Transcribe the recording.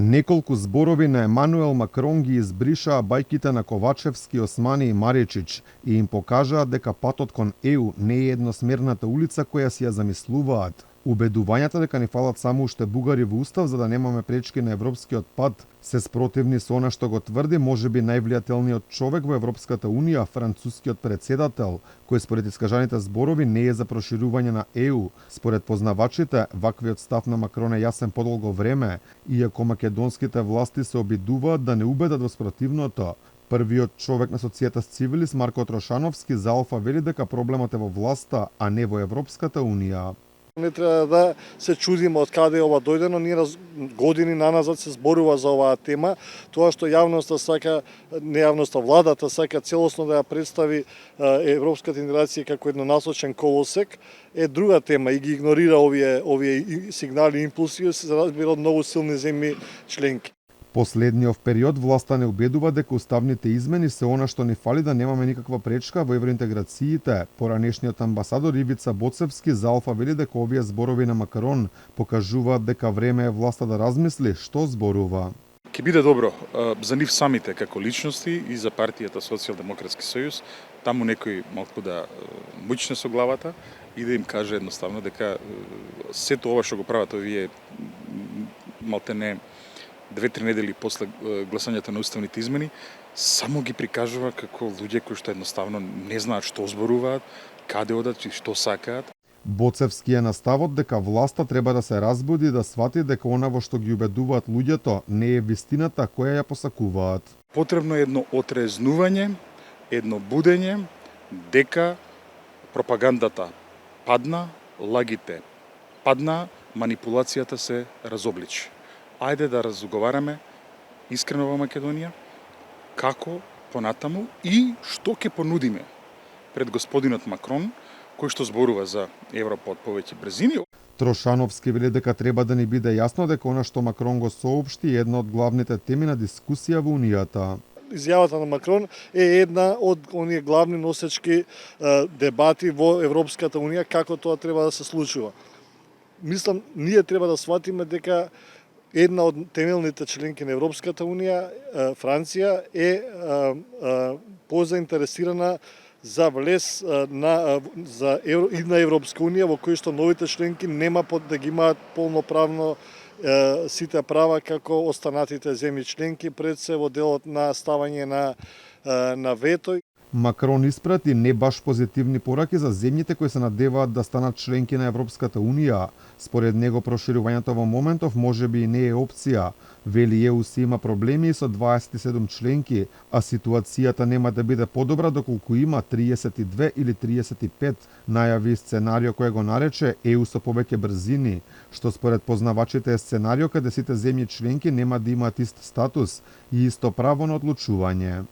Неколку зборови на Емануел Макрон ги избришаа бајките на Ковачевски, Османи и Маричич и им покажаат дека патот кон ЕУ не е едносмерната улица која си ја замислуваат. Убедувањата дека ни фалат само уште бугари во устав за да немаме пречки на европскиот пат се спротивни со она што го тврди можеби највлијателниот човек во Европската унија, францускиот претседател, кој според искажаните зборови не е за проширување на ЕУ. Според познавачите, ваквиот став на Макрон е јасен подолго време, иако македонските власти се обидуваат да не убедат во спротивното. Првиот човек на Социјетас Цивилис, Марко Трошановски, за Алфа вели дека проблемот е во власта, а не во Европската унија. Не треба да се чудиме од каде ова дојдено, ние години наназад се зборува за оваа тема, тоа што јавноста сака, не јавноста, владата сака целосно да ја представи европската интеграција како еднонасочен колосек, е друга тема и ги игнорира овие сигнали и импулси се разбира од многу силни земји членки. Последниот период власта не убедува дека уставните измени се она што ни фали да немаме никаква пречка во евроинтеграциите. Поранешниот амбасадор Ивица Боцевски за Алфа вели дека овие зборови на Макрон покажуваат дека време е власта да размисли што зборува. Ќе биде добро за нив самите како личности и за партијата Социјалдемократски сојуз, таму некој малку да мучне со главата и да им каже едноставно дека сето ова што го прават овие малтене 2-3 недели после гласањето на уставните измени, само ги прикажува како луѓе кои што едноставно не знаат што зборуваат, каде одат и што сакаат. Боцевски е на ставот дека власта треба да се разбуди и да свати дека она во што ги убедуваат луѓето не е вистината која ја посакуваат. Потребно е едно отрезнување, едно будење дека пропагандата падна, лагите падна, манипулацијата се разобличи. Ајде да разговараме искрено во Македонија како понатаму и што ќе понудиме пред господинот Макрон, кој што зборува за Европа од повеќе брзини. Трошановски вели дека треба да ни биде јасно дека она што Макрон го соопшти е една од главните теми на дискусија во Унијата. Изјавата на Макрон е една од оние главни носечки дебати во Европската унија како тоа треба да се случува. Мислам, ние треба да сватиме дека една од темелните членки на Европската унија, Франција, е позаинтересирана за влез на Европска унија, во кој што новите членки нема да ги имаат полноправно сите права како останатите земји членки, пред се во делот на ставање на вето. Макрон испрати не баш позитивни пораки за земјите кои се надеваат да станат членки на Европската унија. Според него проширувањето во моментов можеби и не е опција. Вели ЕУ си има проблеми и со 27 членки, а ситуацијата нема да биде подобра доколку има 32 или 35. Најави сценарио кој го нарече ЕУ со повеќе брзини, што според познавачите е сценарио каде сите земји членки нема да имаат ист статус и исто право на одлучување.